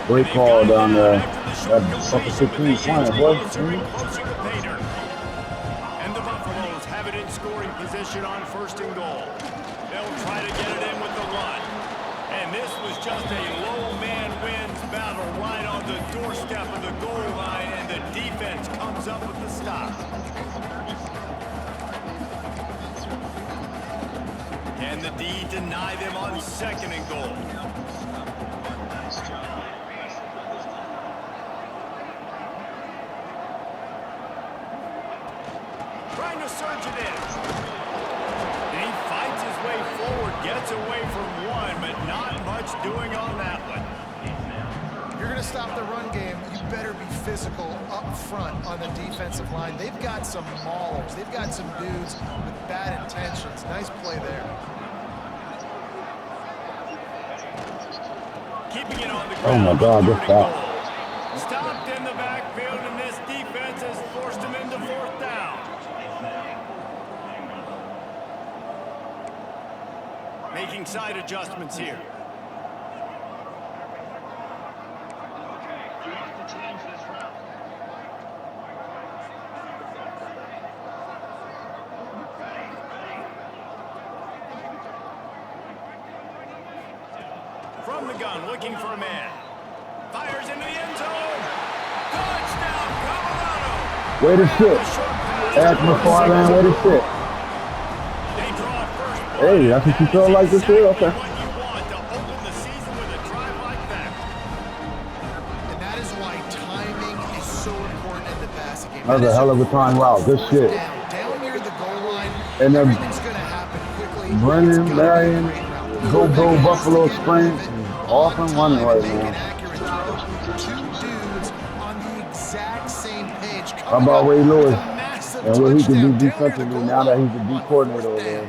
Great call down there. That fucking 15 flying, boy. And the Buffaloes have it in scoring position on 1st and goal. They'll try to get it in with the run. And this was just a low man wins battle right on the doorstep of the goal line, and the defense comes up with the stop. Can the D deny them on 2nd and goal? Trying to surge it in. And he fights his way forward, gets away from one, but not much doing on that one. If you're going to stop the run game, you better be physical up front on the defensive line. They've got some maulers. They've got some dudes with bad intentions. Nice play there. Keeping it on the ground. Oh my God, good stop. Stopped in the backfield, and this defense has forced him into 4th down. Making side adjustments here. From the gun, looking for a man. Fires into the end zone. Touchdown, Colorado. Way to sit. Eric McFarland, way to sit. They draw it first. Hey, that's what you feel like this year? Okay. What you want to open the season with a drive like that. And that is why timing is so important in the passing game. That was a hell of a time route. Good shit. Down near the goal line, And then everything's going to happen quickly. Brennan, Marion, Go Buffalo Spring, off and running right now. How about Ray Lewis and what he can do defensively now that he's the D coordinator over there?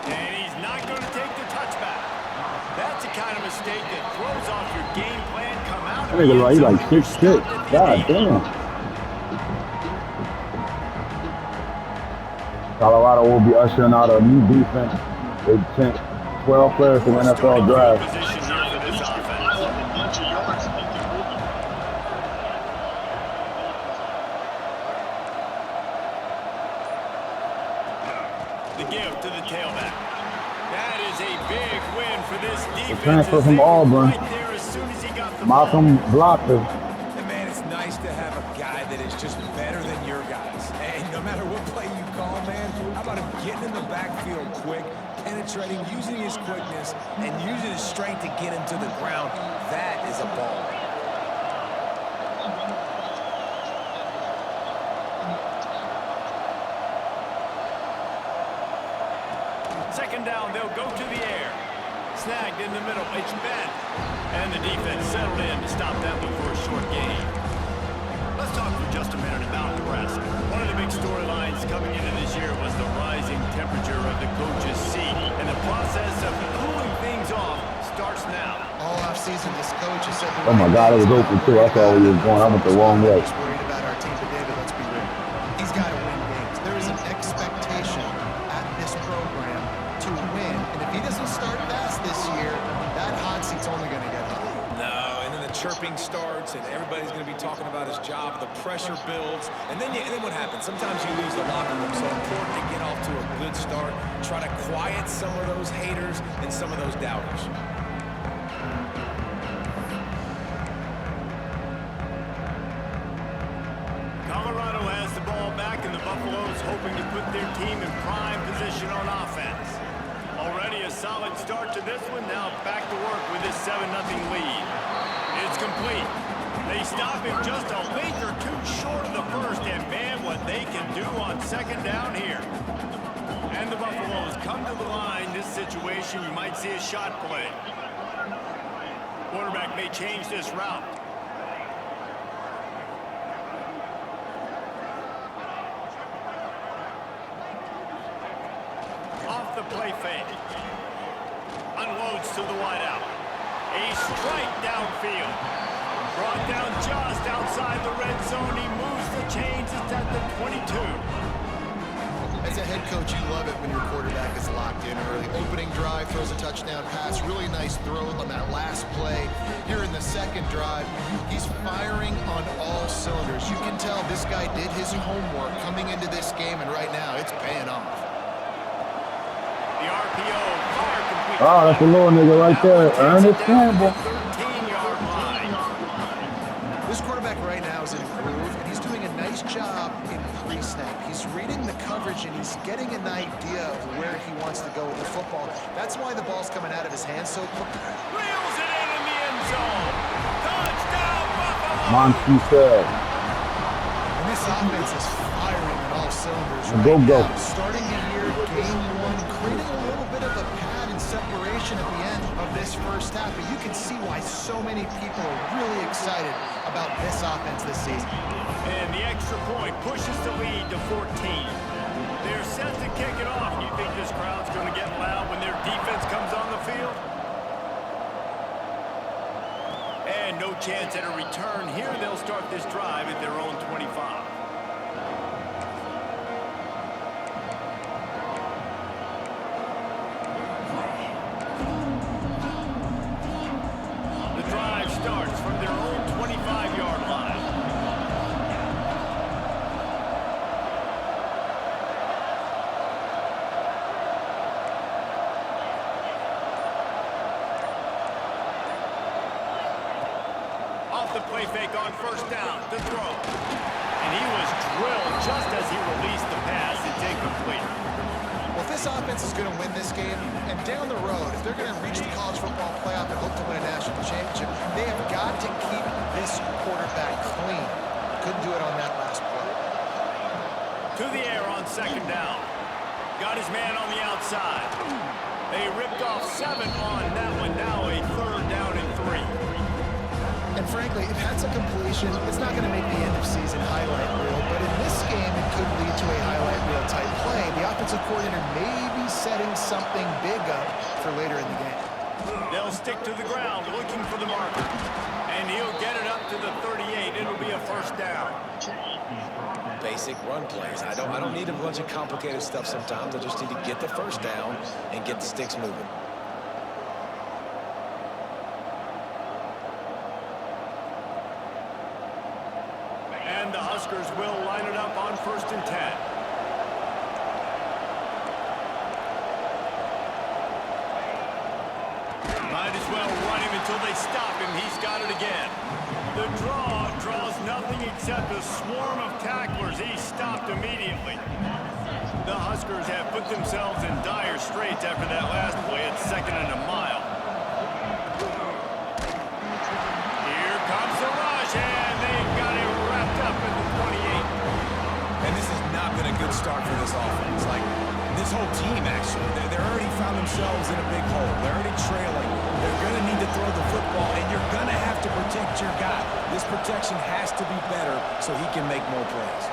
And he's not going to take the touchback. That's the kind of mistake that throws off your game plan. Come out. That nigga like, he like 6'6". God damn. Colorado will be ushering out a new defense. They sent 12 players to the NFL draft. The give to the tailback. That is a big win for this defense. The transfer from Auburn, Right there as soon as he got the Malcolm Blocker. And man, it's nice to have a guy that is just better than your guys. And no matter what play you call, man, how about him getting in the backfield quick, penetrating, using his quickness, and using his strength to get him to the ground. That is a ball. Second down, they'll go to the air. Snagged in the middle, it's bent. And the defense settled in to stop that one for a short gain. Let's talk for just a minute about Nebraska. One of the big storylines coming into this year was the rising temperature of the coach's seat. And the process of cooling things off starts now. All offseason, this coach has said Oh my God, it was open too. I thought we was going. I went the wrong way. He's worried about our team today, but let's be real. He's got to win games. There is an expectation at this program to win. And if he doesn't start fast this year, that hot seat's only going to get hot. No, and then the chirping starts, and everybody's going to be talking about his job. The pressure builds, and then what happens? Sometimes you lose the locker room. So important to get off to a good start. Try to quiet some of those haters and some of those doubters. Colorado has the ball back, and the Buffaloes hoping to put their team in prime position on offense. Already a solid start to this one. Now back to work with this 7-0 lead. It's complete. They stop him just a link or two short of the first, and man, what they can do on second down here. And the Buffaloes come to the line. This situation, you might see a shot play. Quarterback may change this route. Off the play fake. Unloads to the wideout. A strike downfield. Brought down just outside the red zone. He moves the chains. It's at the 22. As a head coach, you love it when your quarterback is locked in early. Opening drive, throws a touchdown pass, really nice throw on that last play. Here in the second drive, he's firing on all cylinders. You can tell this guy did his homework coming into this game, and right now it's paying off. The RPO, fire complete. Oh, that's a little nigga right there. Ernest Campbell. 13-yard line. This quarterback right now is in a groove, and he's doing a nice job in pre-snap. He's reading the coverage, and he's getting an idea of where he wants to go with the football. That's why the ball's coming out of his hands so quick. Reels it in the end zone. Touchdown, Buffalo. Monty said. And this offense is firing on all cylinders Go, right go. now. Starting the year, game one, creating a little bit of a pad and separation at the end of this first half. But you can see why so many people are really excited about this offense this season. And the extra point pushes the lead to 14. They're set to kick it off. You think this crowd's going to get loud when their defense comes on the field? And no chance at a return here. They'll start this drive at their own 25. The drive starts from their own 25-yard line. Off the play fake on first down to throw. And he was drilled just as he released the pass. It's incomplete. Well, if this offense is going to win this game, and down the road, if they're going to reach the college football playoff and hope to win a national championship, they have got to keep this quarterback clean. Couldn't do it on that last play. To the air on second down. Got his man on the outside. They ripped off 7 on that one. Now a third down and 3. And frankly, if that's a completion, it's not going to make the end of season highlight reel, but in this game, it could lead to a highlight reel type play. The offensive coordinator may be setting something big up for later in the game. They'll stick to the ground looking for the marker. And he'll get it up to the 38. It'll be a first down. Basic run plays. I don't need a bunch of complicated stuff sometimes. I just need to get the first down and get the sticks moving. And the Huskers will line it up on 1st and 10. Might as well run him until they stop him. He's got it again. The draw draws nothing except a swarm of tacklers. He's stopped immediately. The Huskers have put themselves in dire straits after that last play at 2nd and a mile. Here comes the rush, and they've got it wrapped up at the 28. And this has not been a good start for this offense. Like, this whole team, actually. They're already found themselves in a big hole. They're already trailing. They're going to need to throw the football, and you're going to have to protect your guy. This protection has to be better so he can make more plays.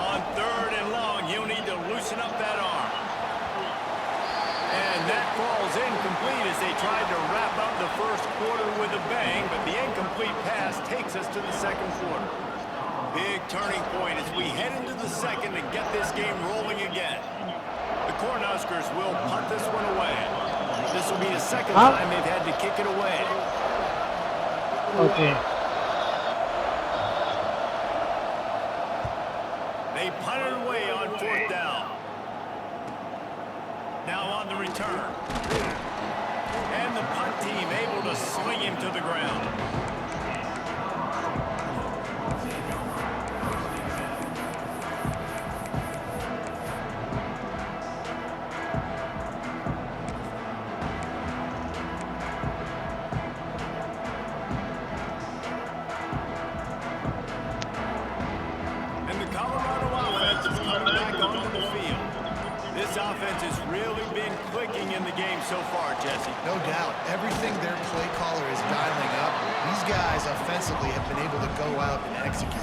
On 3rd and long, he'll need to loosen up that arm. And that falls incomplete as they tried to wrap up the first quarter with a bang, but the incomplete pass takes us to the second quarter. Big turning point as we head into the second and get this game rolling again. The Cornhuskers will punt this one away. This will be the second time they've had to kick it away. Okay. They punted away on 4th down. Now on the return. And the punt team able to sling him to the ground. And the Colorado offense is coming back onto the field. This offense has really been clicking in the game so far, Jesse. No doubt. Everything their play caller is dialing up, these guys offensively have been able to go out and execute.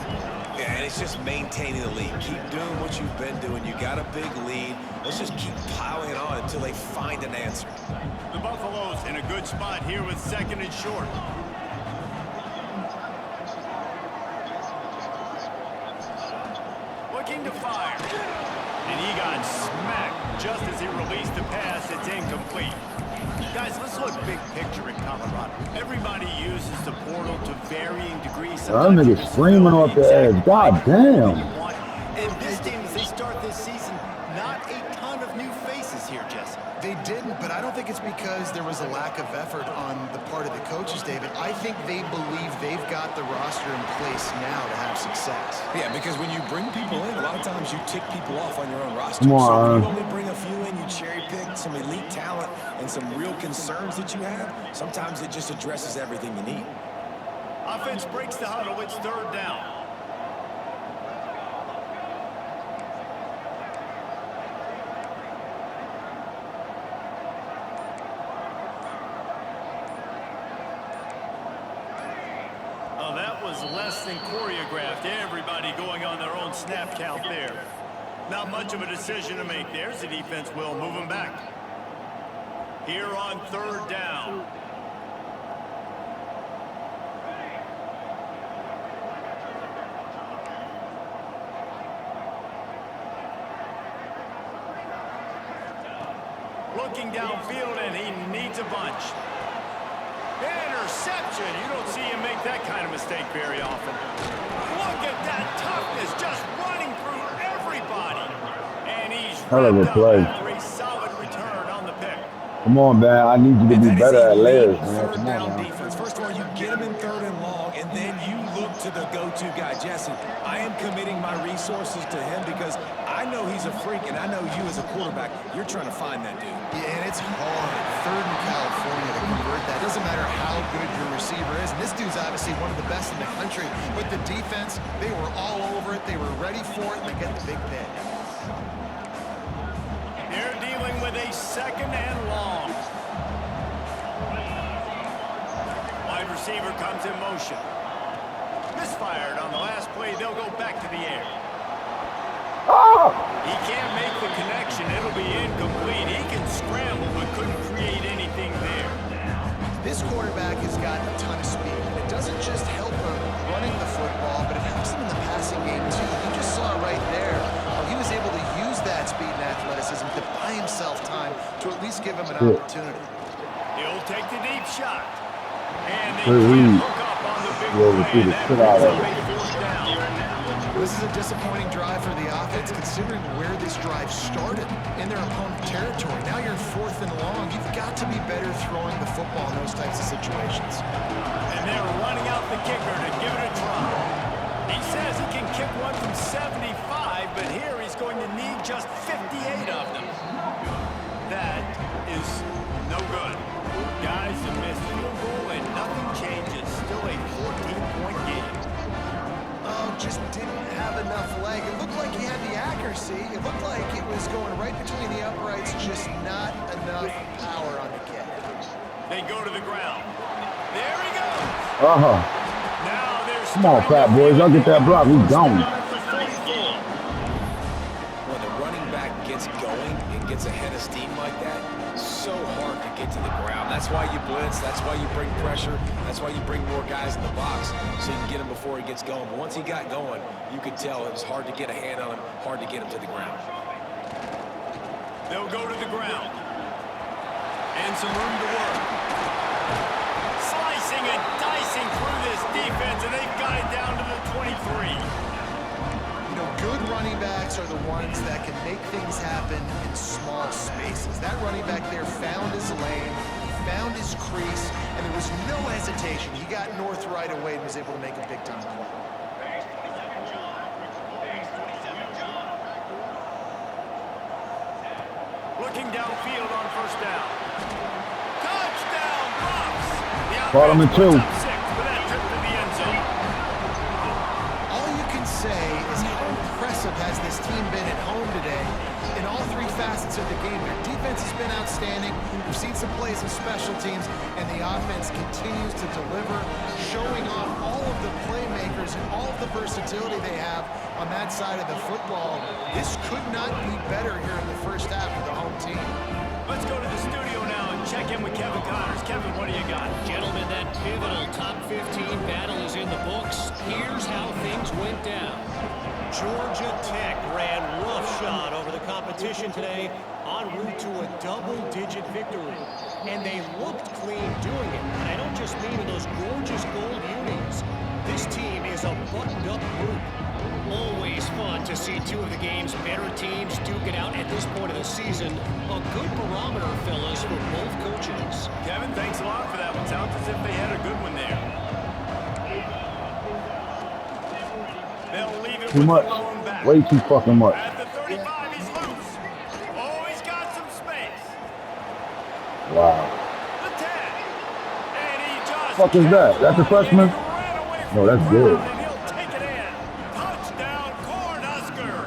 Yeah, and it's just maintaining the lead. Keep doing what you've been doing. You got a big lead. Let's just keep piling on until they find an answer. The Buffaloes in a good spot here with 2nd and short. looking to fire. And he got smacked just as he released the pass. It's incomplete. Guys, let's look big picture in Colorado. Everybody uses the portal to varying degrees. That nigga screaming off the edge. God damn. And this team, as they start this season, not a ton of new faces here, Jesse. They didn't, but I don't think it's because there was a lack of effort on the part of the coaches, David. I think they believe they've got the roster in place now to have success. Yeah, because when you bring people in, a lot of times you tick people off on your own roster. Come on. So when you only bring a few in, you cherry pick some elite talent and some real concerns that you have, sometimes it just addresses everything you need. Offense breaks the huddle. It's third down. Oh, that was less than choreographed. Everybody going on their own snap count there. Not much of a decision to make there, as the defense will move them back. Here on third down. Looking downfield, and he needs a bunch. Interception. You don't see him make that kind of mistake very often. Look at that toughness, just running through everybody. And he's Hell of a wrapped up play. after a solid return on the pick. Come on, man. I need you to be better at layers, man. Third Come down on, man. defense. First of all, you get him in third and long, and then you look to the go-to guy, Jesse. I am committing my resources to him because I know he's a freak, and I know you as a quarterback, you're trying to find that dude. Yeah, and it's hard. Third in California to convert that. Doesn't matter how good your receiver is. And this dude's obviously one of the best in the country. But the defense, they were all over it. They were ready for it, and they get the big pick. They're dealing with a second and long. Wide receiver comes in motion. Misfired on the last play. They'll go back to the air. He can't make the connection. It'll be incomplete. He can scramble, but couldn't create anything there. This quarterback has got a ton of speed. It doesn't just help him running the football, but it helps him in the passing game, too. You just saw right there how he was able to use that speed and athleticism to buy himself time to at least give him an opportunity. He'll take the deep shot. And they can't hook up on the big play. And that brings up a fourth down. This is a disappointing drive for the offense, considering where this drive started in their opponent territory. Now you're fourth and long. You've got to be better throwing the football in those types of situations. And they're running out the kicker to give it a try. He says he can kick one from 75, but here he's going to need just 58 of them. That is no good. Guys, a missed field goal and nothing changes. Still a 14-point game. Oh, just didn't have enough leg. It looked like he had the accuracy. It looked like it was going right between the uprights, just not enough power on the kick. They go to the ground. There he goes. Now there's Come on, fat boys. Y'all get that block. We gone. When the running back gets going and gets ahead of steam like that, so hard to get to the ground. That's why you blitz. That's why you bring pressure. That's why you bring more guys in the box so you can get him before he gets going. But once he got going, you could tell it was hard to get a hand on him, hard to get him to the ground. They'll go to the ground. And some room to work. Slicing and dicing through this defense, and they've got it down to the 23. You know, good running backs are the ones that can make things happen in small spaces. That running back there found his lane, he found his crease, and there was no hesitation. He got north right away and was able to make a big-time play. Looking downfield on first down. Touchdown, Bucks! Caught him in two. Up 6 with that trip to the end zone. All you can say is how impressive has this team been at home today in all three facets of the game. Their defense has been outstanding. We've seen some plays in special teams, and the offense continues to deliver, showing off all of the playmakers and all of the versatility they have on that side of the football. This could not be better here in the first half for the home team. Let's go to the studio now and check in with Kevin Connors. Kevin, what do you got? Gentlemen, that pivotal top 15 battle is in the books. Here's how things went down. Georgia Tech competition today en route to a double-digit victory. And they looked clean doing it. And I don't just mean in those gorgeous gold unis. This team is a buttoned-up group. Always fun to see two of the game's better teams duke it out at this point of the season. A good barometer, fellas, for both coaches. Kevin, thanks a lot for that one. Sounds as if they had a good one there. They'll leave it Too with much. the lone back. Way too fucking much. At the 35, he's loose. Oh, he's got some space. Wow. The 10. And he just Fuck is that? That's a freshman? ran away from No, that's the good. crowd, and he'll take it in. Touchdown, Cornhuskers.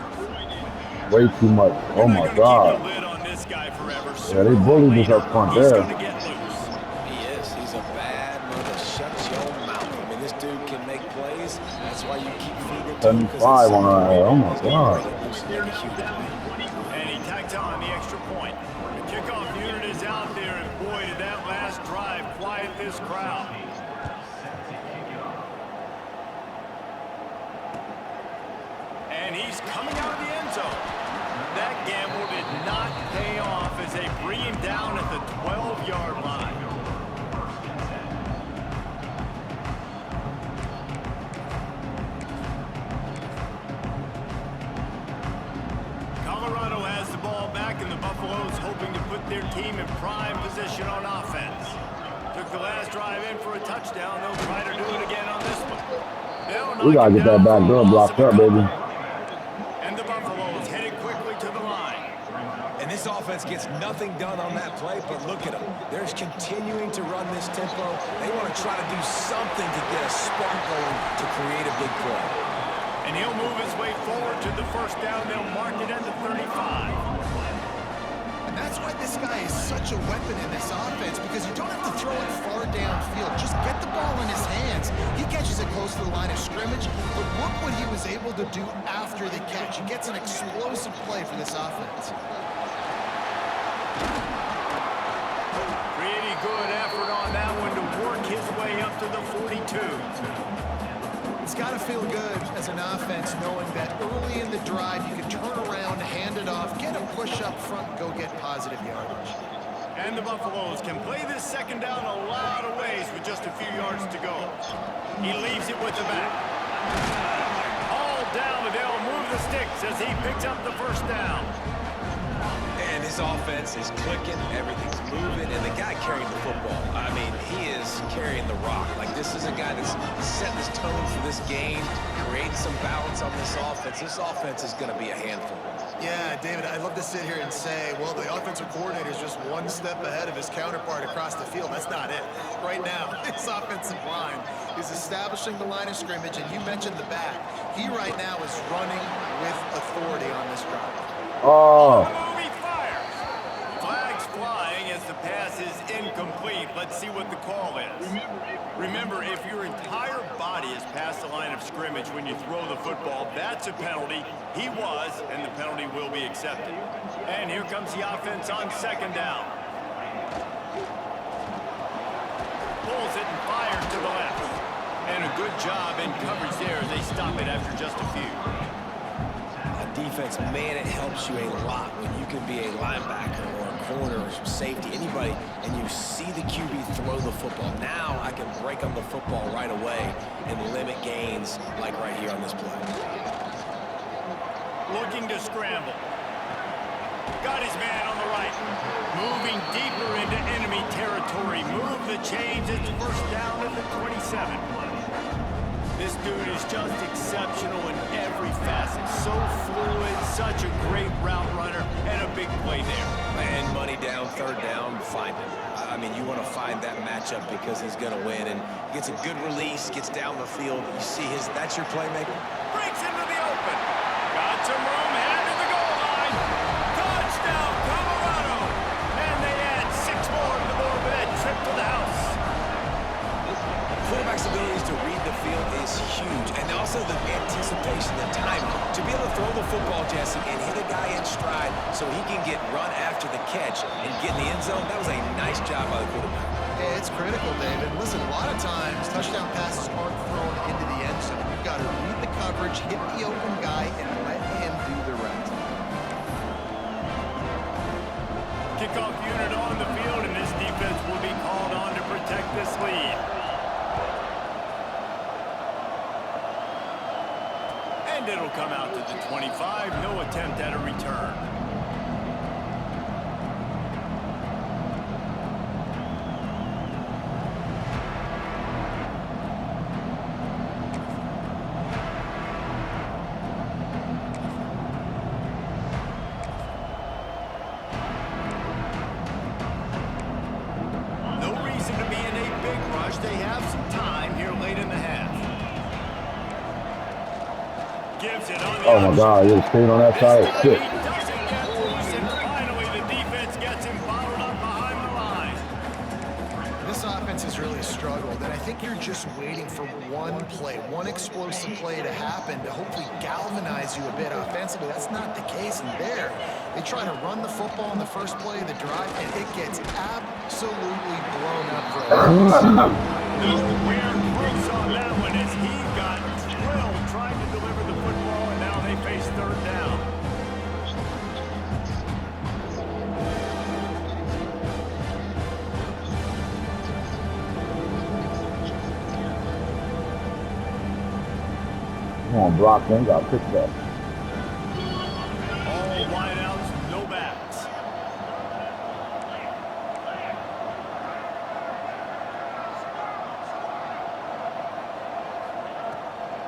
Way too much. Oh my Keep God. the lid on this guy forever. Yeah, they bullied us up front He's there. gonna get loose. He is. He's a bad mother. Shut your mouth. I mean, this dude can make plays. That's why you keep feeding to him. 75 on our head. Oh my God. And he tacked on the extra point. The kickoff unit is out there, and boy, did that last drive quiet this crowd. And he's coming out of the end zone. That gamble did not pay off as they bring him down at the 12-yard line. Colorado has the ball back, and the Buffaloes hoping to put their team in prime position on offense. Took the last drive in for a touchdown. They'll try to do it again on this one. We gotta get that back door blocked up, baby. And the Buffaloes headed quickly to the line. And this offense gets nothing done on that play, but look at them. They're continuing to run this tempo. They want to try to do something to get a spark going to create a big play. And he'll move his way forward to the first down. They'll mark it at the 35. And that's why this guy is such a weapon in this offense, because you don't have to throw it far downfield. Just get the ball in his hands. He catches it close to the line of scrimmage, but look what he was able to do after the catch. He gets an explosive play for this offense. Pretty good effort on that one to work his way up to the 42. It's got to feel good as an offense knowing that early in the drive you can turn around, hand it off, get a push up front, go get positive yardage. And the Buffaloes can play this second down a lot of ways with just a few yards to go. He leaves it with the back. All down, and they'll move the sticks as he picks up the first down. And this offense is clicking, everything's moving, and the guy carrying the football, I mean, he is carrying the rock. Like, this is a guy that's setting this tone for this game, creating some balance on this offense. This offense is going to be a handful. Yeah, David, I'd love to sit here and say, well, the offensive coordinator is just one step ahead of his counterpart across the field. That's not it. Right now, this offensive line is establishing the line of scrimmage, and you mentioned the back. He right now is running with authority on this drive. Oh. Movie fires. Flags flying as the pass is incomplete. Let's see what the call is. Remember, if your entire body is past the line of scrimmage when you throw the football, that's a penalty. He was, and the penalty will be accepted. And here comes the offense on second down. Pulls it and fires to the left. And a good job in coverage there as they stop it after just a few. Defense, man, it helps you a lot when you can be a linebacker or a corner or some safety, anybody, and you see the QB throw the football. Now I can break on the football right away and limit gains like right here on this play. Looking to scramble. Got his man on the right. Moving deeper into enemy territory. Move the chains. It's first down at the 27. This dude is just exceptional in every facet. So fluid, such a great route runner, and a big play there. And money down, third down, find him. I mean, you want to find that matchup because he's going to win. And gets a good release, gets down the field. You see that's your playmaker. Breaks into the open. Got some room, headed to the goal line. Touchdown, Colorado. And they add 6 more to the board with that trip to the house. Quarterback's abilities to read the field is huge, and also the anticipation, the timing. To be able to throw the football, Jesse, and hit a guy in stride so he can get run after the catch and get in the end zone, that was a nice job by the quarterback. Yeah, it's critical, David. Listen, a lot of times touchdown passes aren't thrown into the end zone. You've got to read the coverage, hit the open guy, and let him do the rest. kickoff unit on the field, and this defense will be called on to protect this lead. And it'll come out to the 25. No attempt at a return. They have some time here late in the half. Gives it on the Oh my God, you're staying on that side. Shit. He doesn't get loose, and finally the defense gets him bottled up behind the line. This offense has really struggled, and I think you're just waiting for one play, one explosive play to happen to hopefully galvanize you a bit offensively. That's not the case in there. They try to run the football in the first play of the drive, and it gets absolutely blown up for a loss. Nowhere close on that one as he got drilled trying to deliver the football, and now they face third down. Come on, block thing, got picked up. All wideouts, no backs.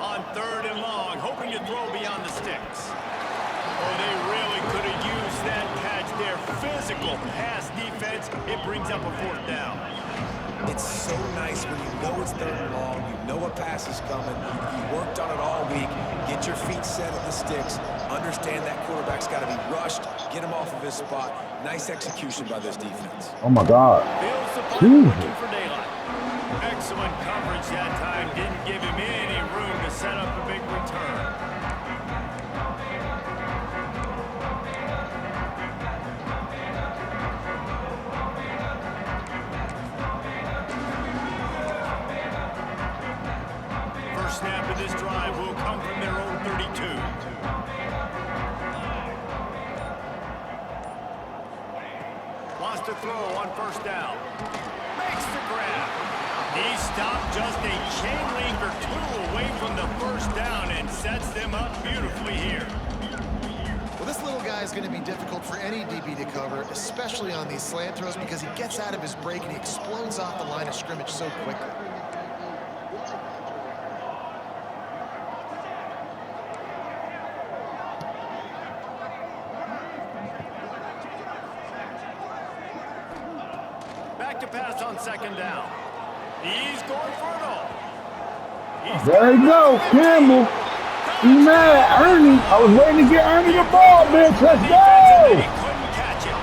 On third and long, hoping to throw beyond the sticks. Oh, they really could have used that catch there. Physical pass defense. It brings up a fourth down. It's so nice when you know it's third and long, you know a pass is coming, you worked on it all week, get your feet set at the sticks, understand that quarterback's got to be rushed, get him off of his spot. Nice execution by this defense. Oh my God. Feels the punt looking for daylight. Excellent coverage that time. Didn't give him any room to set up a big return. First snap of this drive will come from their own 32. Wants to throw on first down. Makes the grab. He stopped just a chain link or two away from the first down and sets them up beautifully here. Well, this little guy is going to be difficult for any DB to cover, especially on these slant throws, because he gets out of his break and he explodes off the line of scrimmage so quickly. Back to pass on second down. He's going for it all. There you go, Campbell. You mad, Ernie? I was waiting to get Ernie the ball, bitch. Let's He go. couldn't catch it.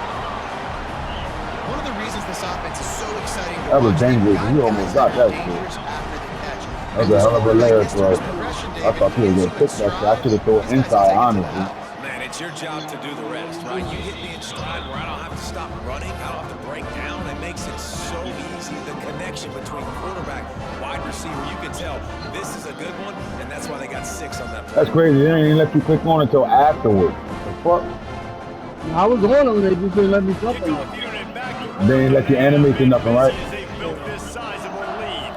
One of the reasons this offense is so exciting to That was watch, dangerous. they've You got almost guys got that are shit. dangerous after the catch. That was a hell of a layer throw. I thought he was going to pick that shit. I should have thrown it inside, honestly. Man, it's your job to do the rest, right? You hit me in stride where I don't have to stop running, I don't have to break down. It makes it so easy. The connection between quarterback, wide receiver, you can tell this is a good one, and that's why they got 6 on that play. That's crazy. They didn't even let you click on it until afterwards. The fuck? I was on them, they just didn't let me jump on them. Kickoff unit back to They didn't let you animate to nothing, right? as they built this sizable lead.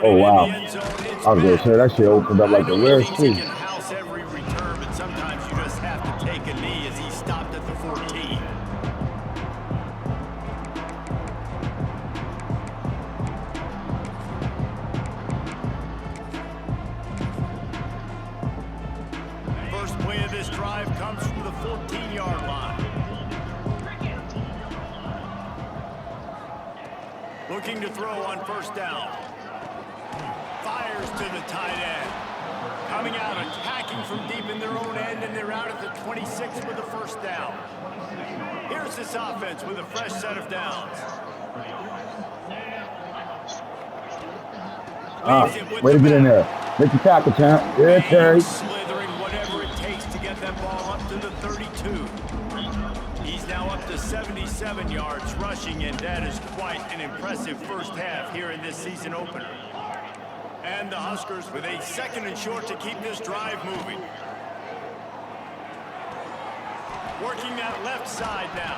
Oh, wow. I was going to say that shit opened up like the Red He Sea. can house every return, but sometimes you just have to take a knee as he stopped at the 14. First play of this drive comes from the 14-yard line. Looking to throw on first down. Fires to the tight end. Coming out, attacking from deep in their own end, and they're out at the 26 with the first down. Here's this offense with a fresh set of downs. Way to get in there. Make the tackle, champ. Yeah, Terry. Slithering whatever it takes to get that ball up to the 32. He's now up to 77 yards rushing, and that is quite an impressive first half here in this season opener. And the Huskers with a 2nd and short to keep this drive moving. Working that left side now.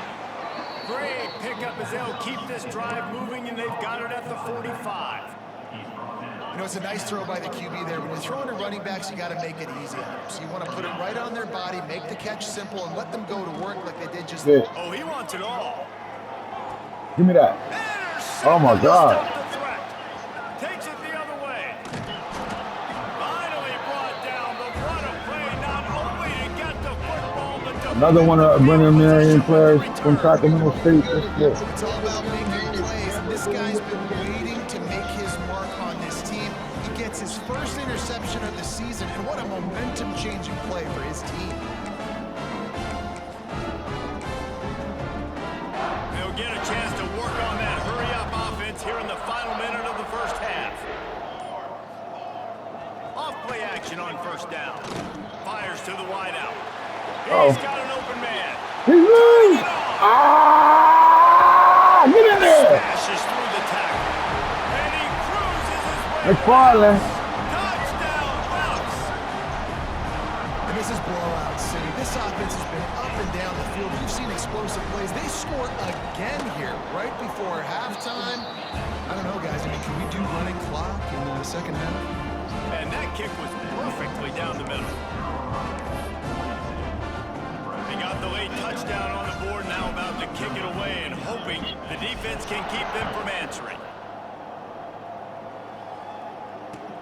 Great pickup as they'll keep this drive moving, and they've got it at the 45. You know, it's a nice throw by the QB there. When you're throwing to running backs, you got to make it easy on them. So you want to put it right on their body, make the catch simple, and let them go to work like they did just Yeah. Oh, he wants it all. Give me that. Oh my God. Takes it the other way. Finally brought down, but what a play, not only to get the football, but to Another one of Brennan Marion players from Sacramento State. That's good. It's all about making plays, and this guy's been waiting to make his mark on this team. He gets his first interception of the season, and what a momentum-changing play for his team. They'll get a chance to work on that hurry-up offense here in the final minute of the first half. Off-play action on first down. Fires to the wideout. He's got an open man. He's loose. Ah! Get in there. Smashes through the tackle. And he cruises his way. McFarland. Touchdown, Bucks. And this is blowout city. This offense has been up and down the field. We've seen explosive plays. They score again here right before halftime. I don't know, guys. I mean, can we do running clock in the second half? And that kick was perfectly down the middle. They got the late touchdown on the board, now about to kick it away and hoping the defense can keep them from answering.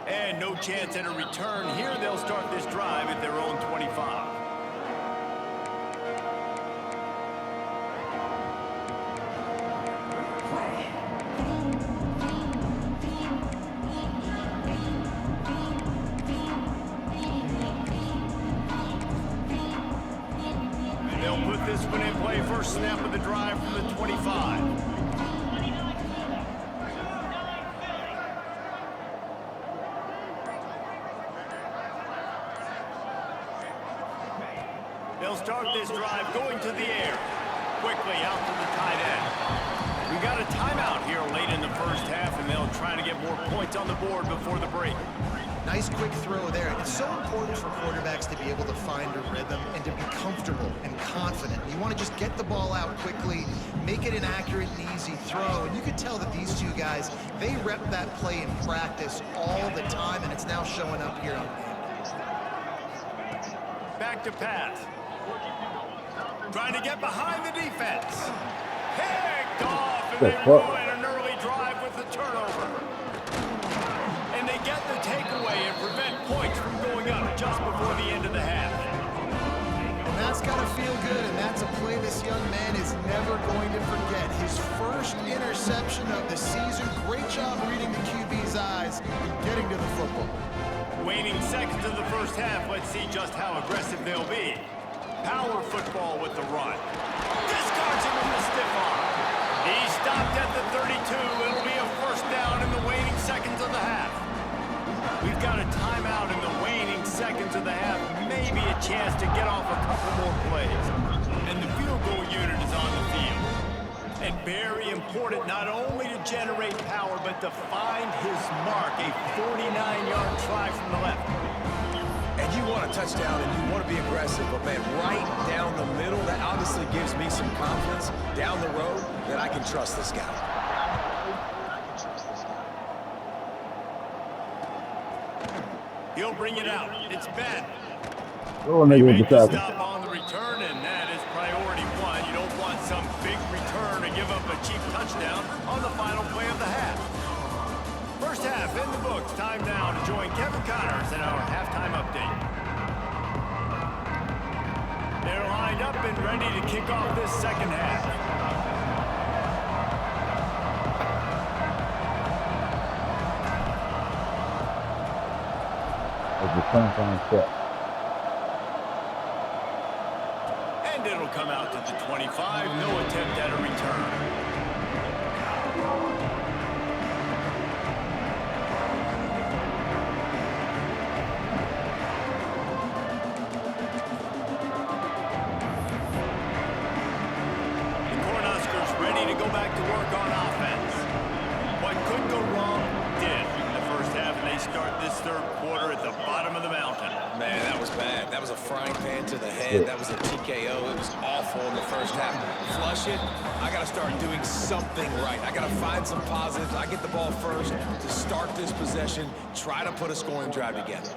And no chance at a return here. They'll start this drive at their own 25. They'll put this one in play. First snap of the drive from the 25. They'll start this drive going to the air. Quickly out to the tight end. We got a timeout here late in the first half, and they'll try to get more points on the board before the break. Nice quick throw there. It's so important for quarterbacks to be able to find a rhythm and to be comfortable and confident. You want to just get the ball out quickly, make it an accurate and easy throw. And you can tell that these two guys, they rep that play in practice all the time, and it's now showing up here on game day. Back to pass. Trying to get behind the defense. Picked off, and they ruin an early drive with the turnover. And they get the takeaway and prevent points from going up just before the end of the half. And that's got to feel good, and that's a play this young man is never going to forget. His first interception of the season. Great job reading the QB's eyes and getting to the football. Waning seconds in the first half. Let's see just how aggressive they'll be. Power football with the run. Discards him with the stiff arm. He stopped at the 32. It'll be a first down in the waning seconds of the half. We've got a timeout in the waning seconds of the half. Maybe a chance to get off a couple more plays. And the field goal unit is on the field. And very important not only to generate power, but to find his mark. A 49-yard try from the left. And you want a touchdown and you want to be aggressive, but man, right down the middle, that obviously gives me some confidence down the road that I can trust this guy. He'll bring it out. It's Ben. Oh, nigga with the tackle. Stop on the return, and that is priority one. You don't want some big return to give up a cheap touchdown on the final play of the half. First half in the books. Time now to join Kevin Connors in our halftime update. They're lined up and ready to kick off this second half. As the time set. And it'll come out to the 25. No attempt at a return. Start this third quarter at the bottom of the mountain. Man, that was bad. That was a frying pan to the head. That was a TKO. It was awful in the first half. Flush it. I got to start doing something right. I got to find some positives. I get the ball first to start this possession, try to put a scoring drive together.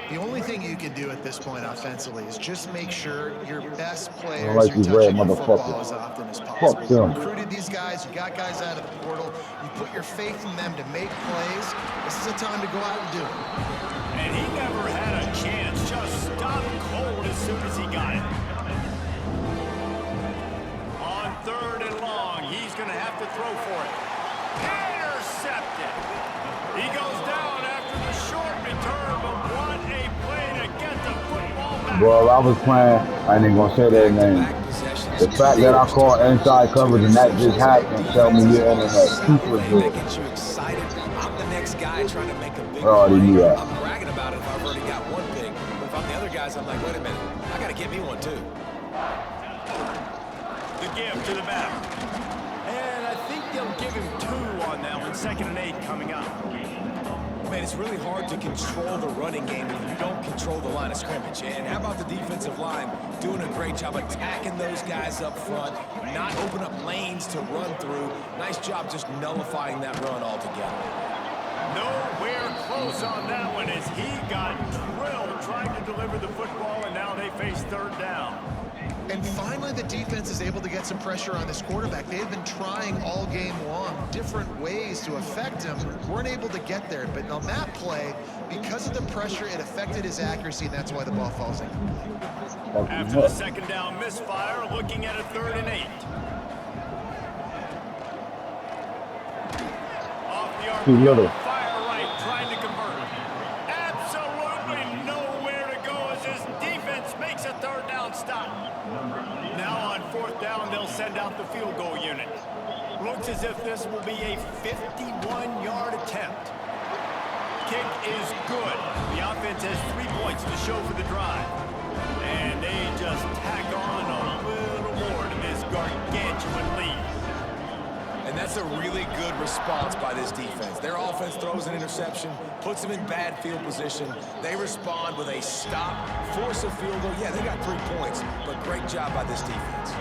The only thing you can do at this point offensively is just make sure your best players like are these touching red the football motherfuckers. as often as Fuck possible. You them. recruited these guys, you got guys out of the portal, you put your faith in them to make plays. This is a time to go out and do it. And he never had a chance. Just stopped cold as soon as he got it. On 3rd and long, he's going to have to throw for it. Intercepted. He goes down after the short return, but what a play to get the football back. Bro, I was playing, I ain't even gonna say that name. The fact that I caught inside coverage and that just happened tell me you're in that super That good. gets you excited. I'm the next guy trying to make a big I already knew play. that. I'm bragging about it if I've already got one big. But if I'm the other guys, I'm like, wait a minute. I got to get me one, too. The give to the back. And I think they'll give him 2 on that one. 2nd and 8 coming up. Man, it's really hard to control the running game if you don't control the line of scrimmage. And how about the defensive line doing a great job attacking those guys up front, not open up lanes to run through. Nice job just nullifying that run altogether. Nowhere close on that one as he got drilled trying to deliver the football, and now they face 3rd down. And finally, the defense is able to get some pressure on this quarterback. They've been trying all game long different ways to affect him. Weren't able to get there, but on that play, because of the pressure, it affected his accuracy, and that's why the ball falls in. After the 2nd down misfire, looking at a 3rd and 8. Off the arc, Too little. fire right, trying to convert. Absolutely nowhere to go as his defense makes a 3rd down stop. Now on 4th down, they'll send out the field goal unit. Looks as if this will be a 51-yard attempt. Kick is good. The offense has 3 points to show for the drive. And they just tack on a little more to this gargantuan lead. And that's a really good response by this defense. Their offense throws an interception, puts them in bad field position. They respond with a stop, force a field goal. Yeah, they got 3 points, but great job by this defense.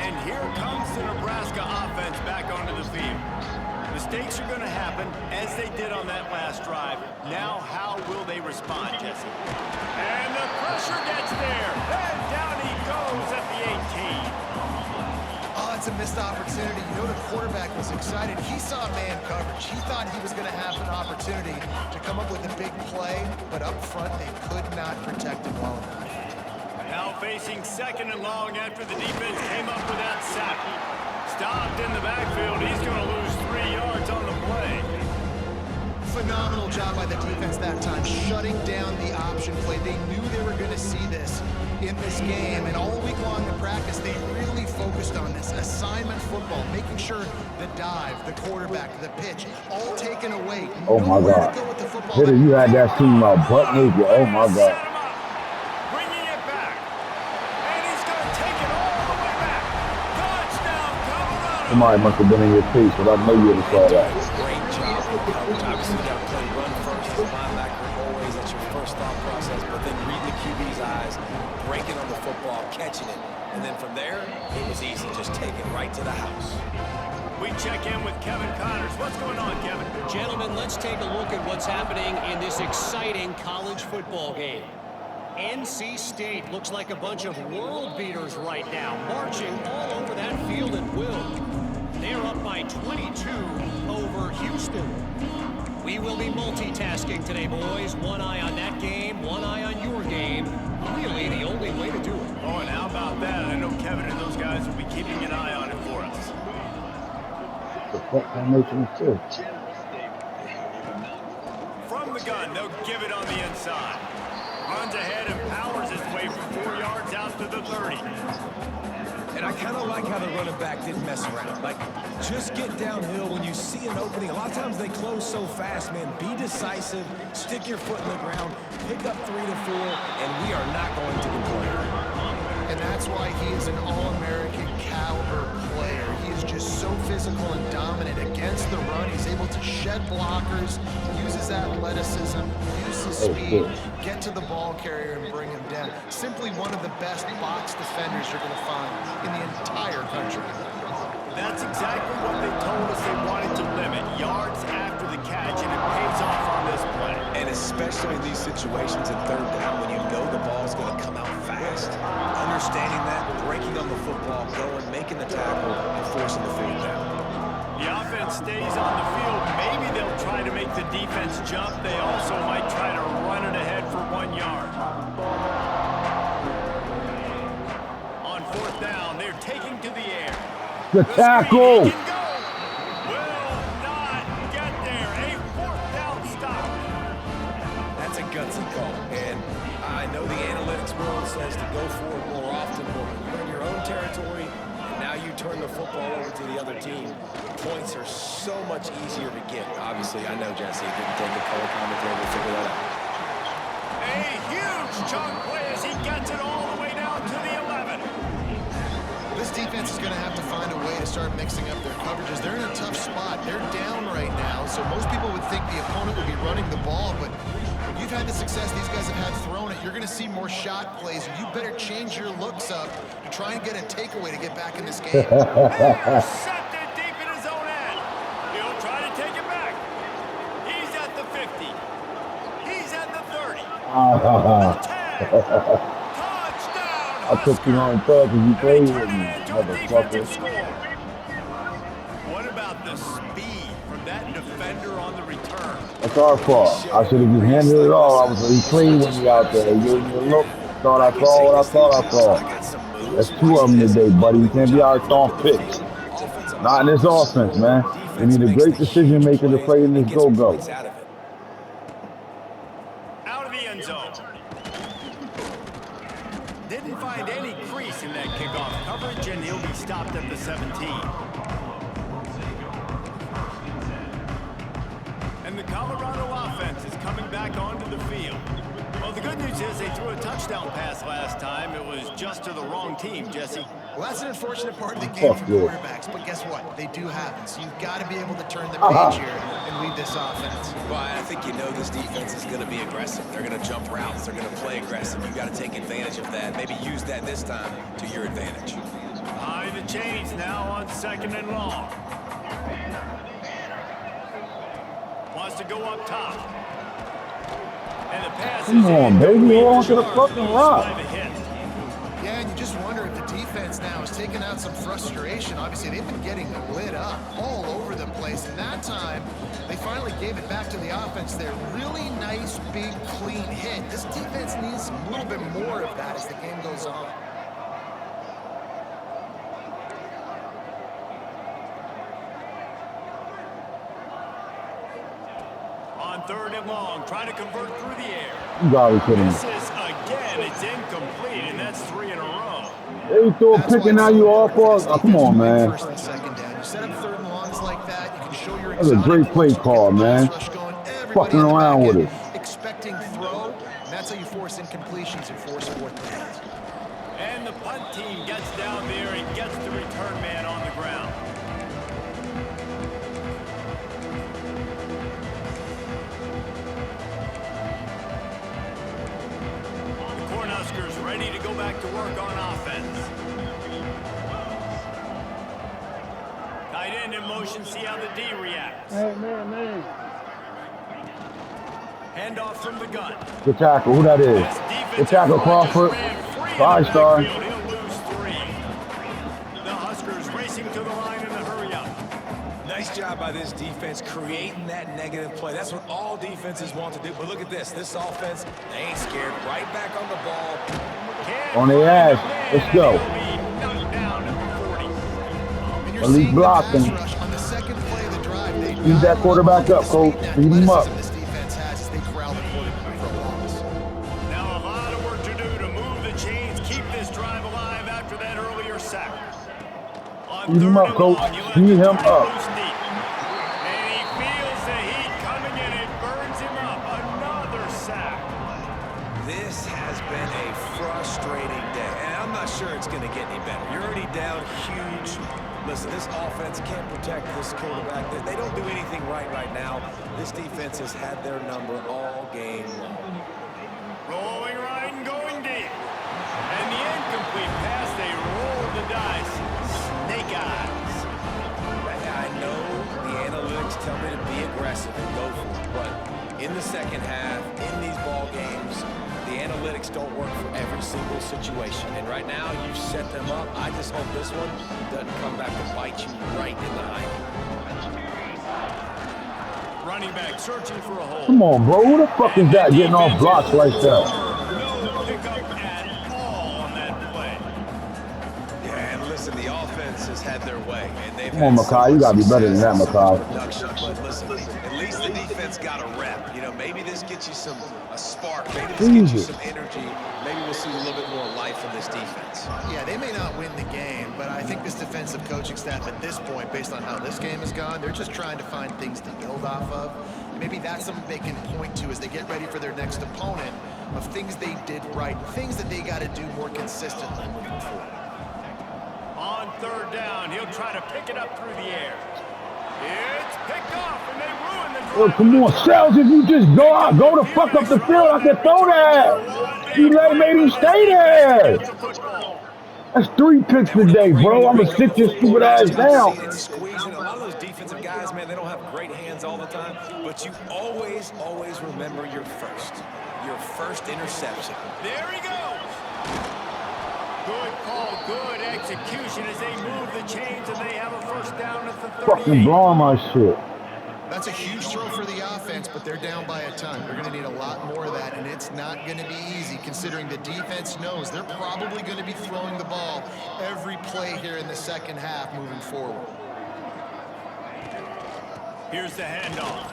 And here comes the Nebraska offense back onto the field. Mistakes are going to happen, as they did on that last drive. Now, how will they respond, Jesse? And the pressure gets there. And down he goes at the 18. Oh, it's a missed opportunity. You know the quarterback was excited. He saw man coverage. He thought he was going to have an opportunity to come up with a big play, but up front, they could not protect him well enough. Now facing 2nd and long after the defense came up with that sack. Stopped in the backfield. He's going to lose 3 yards on the play. Phenomenal job by the defense that time, shutting down the option play. They knew they were going to see this in this game, and all week long in practice, they really focused on this assignment football, making sure the dive, the quarterback, the pitch, all taken away. Oh my Nowhere God. to go with the football. Hitter, you had that team out butt naked. Oh my Set God. him up, bringing it back. And he's going to take it all the way back. Touchdown, Colorado. Somebody must have been in your face, but I know you would have saw that. Great job with coverage. Obviously, you got to play run first as a linebacker. Always, that's your first thought process. But then read the QB's eyes, breaking on the football, catching it. And then from there, it was easy. Just take it right to the house. We check in with Kevin Connors. What's going on, Kevin? Gentlemen, let's take a look at what's happening in this exciting college football game. NC State looks like a bunch of world beaters right now, marching all over that field at will. They're up by 22 over Houston. We will be multitasking today, boys. One eye on that game, one eye on your game. Really the only way to do it. Oh, and how about that? I know Kevin and those guys will be keeping an eye on it for us. The fuck formation is too. From the gun, they'll give it on the inside. Runs ahead and powers his way for 4 yards out to the 30. And I kind of like how the running back didn't mess around. Like, just get downhill when you see an opening. A lot of times they close so fast, man. Be decisive, stick your foot in the ground, pick up 3 to 4, and we are not going to complain. And that's why he is an All-American caliber against the run. He's able to shed blockers, use his athleticism, use his speed, get to the ball carrier and bring him down. Simply one of the best box defenders you're going to find in the entire country. That's exactly what they told us they wanted to limit, yards after the catch, and it pays off on this play. And especially in these situations in third down when you know the ball's going to come out fast. Understanding that, breaking on the football, going, making the tackle, and forcing the fourth down. The offense stays on the field. Maybe they'll try to make the defense jump. They also might try to run it ahead for 1 yard. On fourth down, they're taking to the air. The tackle. Will not get there. A fourth down stop. That's a gutsy call. And I know the analytics world says to go for it more often, but when you're in your own territory, and now you turn the football over to the other team, points are so much easier to get. Obviously, I know, Jesse, it didn't take a color commentator to figure that out. A huge chunk play as he gets it all the way down to the 11. This defense is going to have to find a way to start mixing up their coverages. They're in a tough spot. They're down right now, so most people would think the opponent would be running the ball, but when you've had the success these guys have had throwing it, you're going to see more shot plays. You better change your looks up to try and get a takeaway to get back in this game. Intercepted deep in his own end. He'll try to take it back. He's at the 50. He's at the 30. The 10. I took you on third because you played with me, motherfucker. What about the speed from that defender on the return? That's our fault. I should have just handled it all. I was clean when you out there. You gave me a look. Thought I saw what I thought I saw. That's 2 of them today, buddy. You can't be out throwing picks. Not in this offense, man. We need a great decision maker to play in this go-go. Out of the end zone. Didn't find any crease in that kickoff coverage, and he'll be stopped at the 17. And the Colorado offense is coming back onto the field. Well, the good news is they threw a touchdown pass last time. It was just to the wrong team, Jesse. Well, that's an unfortunate part of the game for quarterbacks, but guess what? They do happen, so you've got to be able to turn the page here and lead this offense. Well, I think you know this defense is going to be aggressive. They're going to jump routes. They're going to play aggressive. You've got to take advantage of that. Maybe use that this time to your advantage. Behind the chains now on 2nd and long. Wants to go up top. And the pass Come on, baby. You're on to the fucking rock. Yeah, and you just wonder if the defense now has taken out some frustration. Obviously, they've been getting lit up all over the place. And that time, they finally gave it back to the offense there. Really nice, big, clean hit. This defense needs a little bit more of that as the game goes on. On 3rd and long, trying to convert through the air. You gotta kidding me. This is, again, it's incomplete, and that's 3 in a row. They throw a pick and now you all for. Oh, come on, man. First and second down. You set up 3rd and longs like that, you can show your That's a great play call, man. Fucking around with it. Expecting throw, and that's how you force incompletions and force 4th downs. And the punt team gets down there and gets the return man on the ground. The Cornhuskers ready to go back to work on offense. Tight end in motion, see how the D reacts. Hey, man. Handoff from the gun. Good tackle. Who that is? Good tackle, Crawford. 5-star. He'll lose 3. The Huskers racing to the line in a hurry up. Nice job by this defense creating that negative play. That's what all defenses want to do. But look at this. This offense, they ain't scared. Right back on the ball. On the ass. Let's go. At least blocking. On the second play of the drive, they Speed that quarterback up, coach. Speed him up. This defense has as they corral the quarterback for a loss. Now a lot of work to do to move the chains, keep this drive alive after that earlier sack. Speed him up, coach. Speed him up. And he feels the heat coming in. It burns him up. Another sack. This has been a frustrating day. And I'm not sure it's going to get any better. You're already down huge. Listen, this offense can't protect this quarterback. They don't do anything right now. This defense has had their number all game long. Rolling right and going deep. And the incomplete pass, they roll the dice. Snake eyes. I know the analytics tell me to be aggressive and go for it, but in the second half, in these ball games, the analytics don't work for every single situation. And right now, you've set them up. I just hope this one doesn't come back to bite you right in the eye. Running back searching for a hole. Come on, bro. Who the fuck is that getting off blocks like that? No pickup at all on that play. Yeah, and listen, the offense has had their way. And they've Come on, Makai. You got to be better than that, Makai. But listen, at least the defense got a rep. You know, maybe this gets you a spark. Maybe this gets you some energy. Maybe we'll see a little bit more life from this defense. Yeah, they may not win the game, but I think this defensive coaching staff at this point, based on how this game has gone, they're just trying to find things to build off of. Maybe that's something they can point to as they get ready for their next opponent, of things they did right, things that they got to do more consistently moving forward. On third down, he'll try to pick it up through the air. It's picked off, and they ruin the drive. Oh, come on, Sales, if you just go the fuck up the field, I can throw that. You made him stay there. That's 3 picks today, bro. I'm going to sit your stupid ass down. Squeezing. A lot of those defensive guys, man, they don't have great hands all the time, but you always remember your first interception. There he goes. Good call, good execution as they move the chains, and they have a first down at the 38. Fucking blowing my shit. That's a huge throw for the offense, but they're down by a ton. They're going to need a lot more of that, and it's not going to be easy considering the defense knows they're probably going to be throwing the ball every play here in the second half moving forward. Here's the handoff.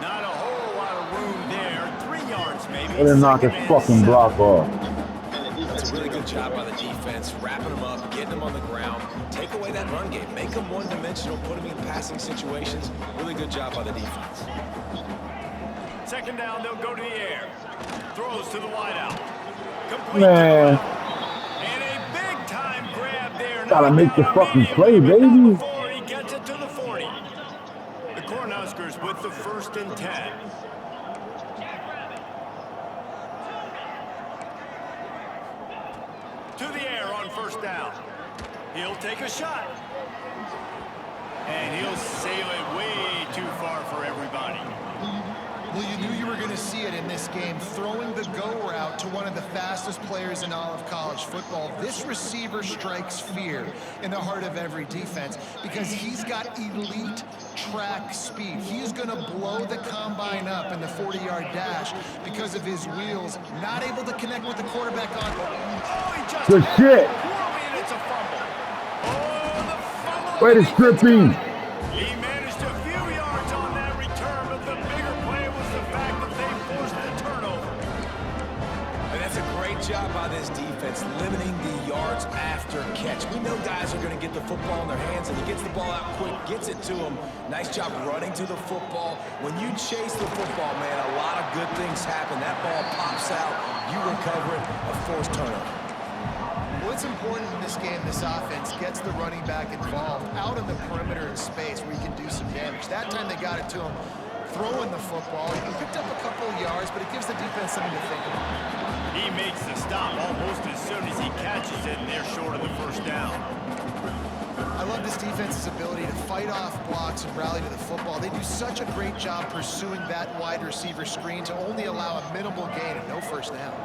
Not a whole lot of room there. 3 yards maybe. Let him knock his fucking block off. That's a really good job by the defense, wrapping them up, getting them on the ground. Take away that run game. Make them one-dimensional, put them in passing situations. Really good job by the defense. Second down, they'll go to the air. Throws to the wideout. Complete. Man. And a big-time grab there. Gotta make the fucking play, baby. Before he gets it to the 40. The Cornhuskers with the 1st and 10. To the air on first down. He'll take a shot. And he'll sail it way too far for everybody. Well, you knew you were going to see it in this game, throwing the go route to one of the fastest players in all of college football. This receiver strikes fear in the heart of every defense because he's got elite track speed. He's going to blow the combine up in the 40-yard dash because of his wheels, not able to connect with the quarterback on. Oh, he just Good shit. poorly, and it's a fumble. Oh, the fumble. Way to strip him. He managed a few yards on that return, but the bigger play was the fact that they forced the turnover. And that's a great job by this defense, limiting the yards after catch. We know guys are going to get the football in their hands, and he gets the ball out quick, gets it to them. Nice job running to the football. When you chase the football, man, a lot of good things happen. That ball pops out, you recover it, a forced turnover. What's important in this game, this offense gets the running back involved out in the perimeter in space where he can do some damage. That time they got it to him throwing the football. He picked up a couple of yards, but it gives the defense something to think about. He makes the stop almost as soon as he catches it, and they're short of the first down. I love this defense's ability to fight off blocks and rally to the football. They do such a great job pursuing that wide receiver screen to only allow a minimal gain and no first down.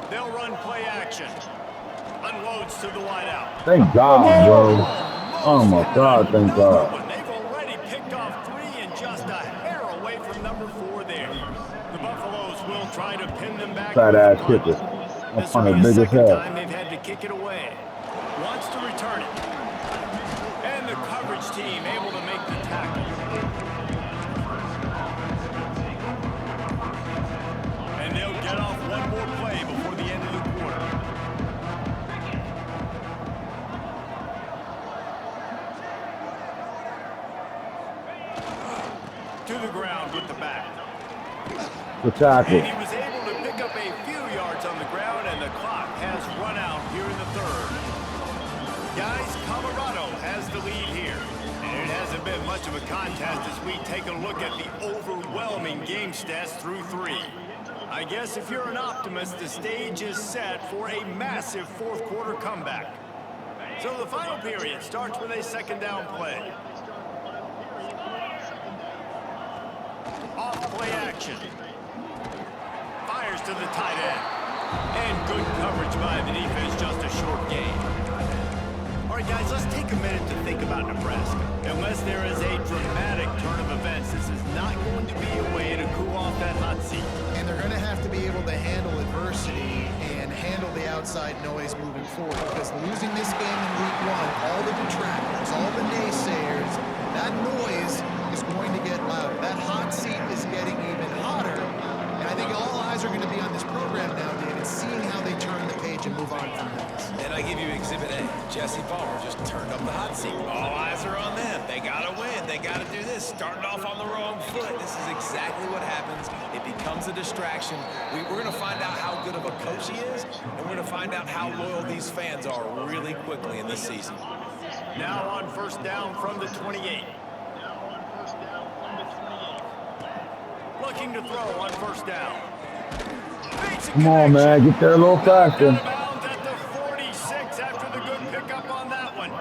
They'll run play action. Unloads to the wideout. Thank God, bro. Oh my God, thank God. They've already picked off 3 and just a hair away from number 4 there. The Buffaloes will try to pin them back. Fat ass kicker. I'm on the biggest head. Time they've had to kick it away. Wants to return it. And the coverage team able to make the tackle. And they'll get off one more play before the end of the quarter. To the ground with the back. The tackle. And he was able to pick up a few yards on the ground, and the clock has run out here in the 3rd. Guys, Colorado has the lead here. And it hasn't been much of a contest as we take a look at the overwhelming game stats through 3. I guess if you're an optimist, the stage is set for a massive fourth quarter comeback. So the final period starts with a second down play. Off play action. Fires to the tight end. And good coverage by the defense, just a short gain. All right, guys, let's take a minute to think about Nebraska. Unless there is a dramatic turn of events, this is not going to be a way to cool off that hot seat. And they're going to have to be able to handle adversity and handle the outside noise moving forward. Because losing this game in week 1, all the detractors, all the naysayers, that noise is going to get louder. That hot seat is getting even hotter. And I think all eyes are going to be on this program now, David, seeing how they turn the page and move on from this. And I give you Exhibit A. Jesse Palmer just turned up the hot seat. All eyes are on them. They got to win. They got to do this. Starting off on the wrong foot. This is exactly what happens. It becomes a distraction. We're going to find out how good of a coach he is, and we're going to find out how loyal these fans are really quickly in this season. Now on first down from the 28. Looking to throw on first down. Come on, man. Get there a little faster. At the 46 after the good pickup on that one.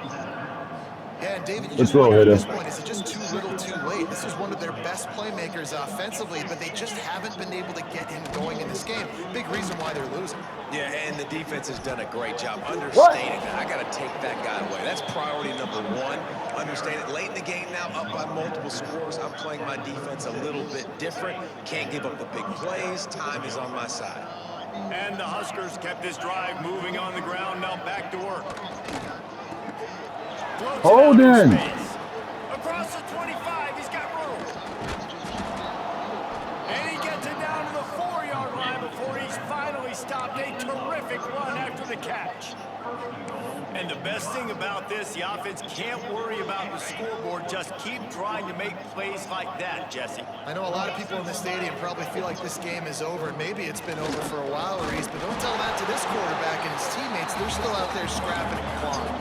Yeah, and David, you Let's just go, wonder at Hitter. this point, is it just too little too late? This is one of their best playmakers offensively, but they just haven't been able to get him going in this game. Big reason why they're losing. Yeah, and the defense has done a great job understanding that. I got to take that guy away. That's priority number 1. Understand it. Late in the game now, up by multiple scores. I'm playing my defense a little bit different. Can't give up the big plays. Time is on my side. And the Huskers kept this drive moving on the ground. Now back to work. Hold in. Across the 25, he's got room. And he gets it down to the 4-yard line before he's finally stopped. A terrific run after the catch. And the best thing about this, the offense can't worry about the scoreboard. Just keep trying to make plays like that, Jesse. I know a lot of people in the stadium probably feel like this game is over. Maybe it's been over for a while, Reese, but don't tell that to this quarterback and his teammates. They're still out there scrapping and clawing.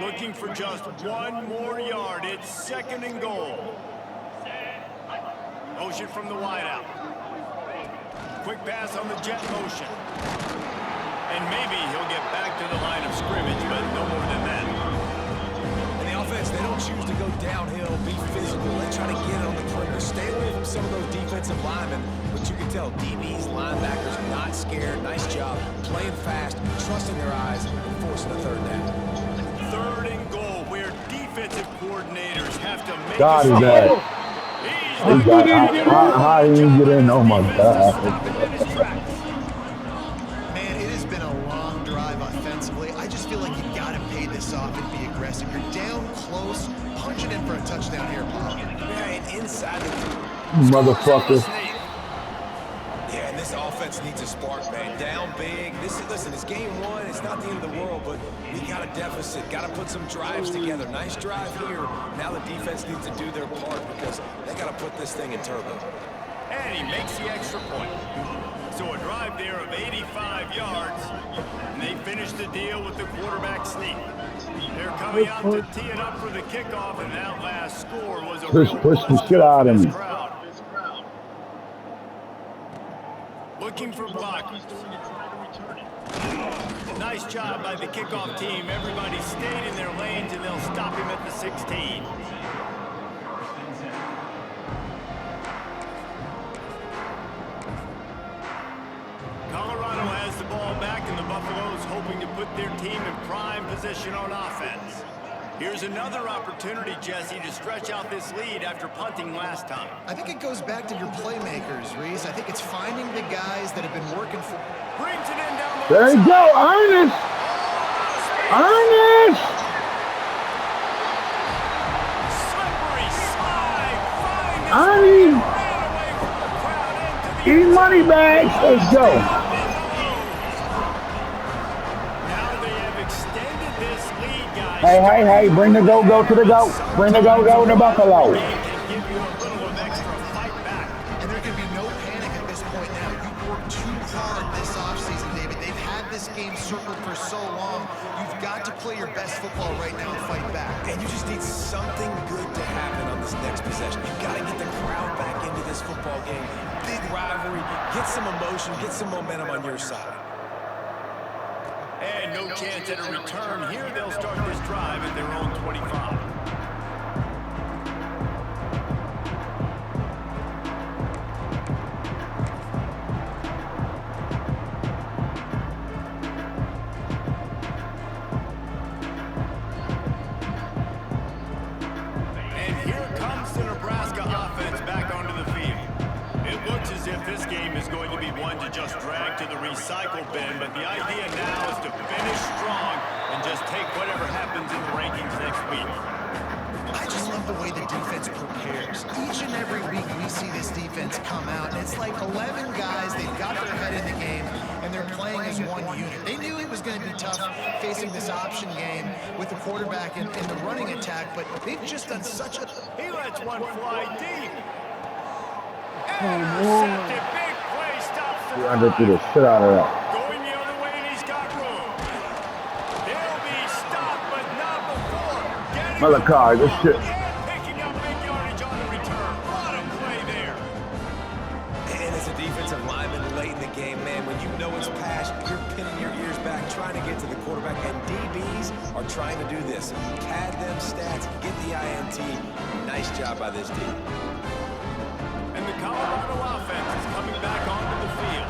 Looking for just one more yard. It's second and goal. Motion from the wideout. Quick pass on the jet motion. And maybe he'll get back to the line of scrimmage, but no more than that. And the offense, they don't choose to go downhill, be physical. They try to get it on the perimeter. Stay away from some of those defensive linemen. But you can tell DBs, linebackers, not scared. Nice job. Playing fast, trusting their eyes, and forcing a third down. Third and goal, where defensive coordinators have to make God is that. How did you get in? Oh my God. Man, it has been a long drive offensively. I just feel like you got to pay this off and be aggressive. You're down close, punch it in for a touchdown here, Paul. Yeah, and inside the Motherfucker. yeah, and this offense needs a spark, man. Down big. Listen, it's game 1. It's not the end of the world, but we got a deficit. Got to put some drives together. Nice drive here. Now the defense needs to do their part because they got to put this thing in turbo. And he makes the extra point. So a drive there of 85 yards, and they finish the deal with the quarterback sneak. They're coming out to tee it up for the kickoff, and that last score was a Push the shit out of him. Looking for blockers. Nice job by the kickoff team. Everybody stayed in their lanes, and they'll stop him at the 16. Colorado has the ball back, and the Buffaloes hoping to put their team in prime position on offense. Here's another opportunity, Jesse, to stretch out this lead after punting last time. I think it goes back to your playmakers, Reese. I think it's finding the guys that have been working for... Brings it in down the There you go, Ernest. Ernest. Slippery slide. Ernie. Get his money back. Let's go. Now they have extended this lead, guys. Hey, bring the go-go to the goat. Bring the go-go to Buffalo. Game can give you a little of extra fight back. And there can be no panic at this point now. You've worked too hard this offseason, David. They've had this game circled for so long. You've got to play your best football right now and fight back. And you just need something good to happen on this next possession. You've got to get the crowd back into this football game. Big rivalry, get some emotion, get some momentum on your side. And no chance at a return. Here they'll start this drive at their own 25. And here comes the Nebraska offense back onto the field. It looks as if this game is going to be one to just drag to the recycle bin, but the idea now is to finish strong and just take whatever happens in the rankings next week. I just love the way the defense prepares. Each and every week we see this defense come out, and it's like 11 guys, they've got their head in the game, and they're playing as one unit. They knew it was going to be tough facing this option game with the quarterback in the running attack, but they've just done such a... He lets one fly deep. Intercepted. Big play. Stops the I just threw the shit out of that. Going the other way, and he's got room. They'll be stopped, but not before. Malachi, this shit. And picking up big yardage on the return. What a play there. And as a defensive lineman late in the game, man, when you know it's pass, you're pinning your ears back, trying to get to the quarterback, and DBs are trying to do this. Pad them stats, get the INT. Nice job by this team. And the Colorado offense is coming back onto the field.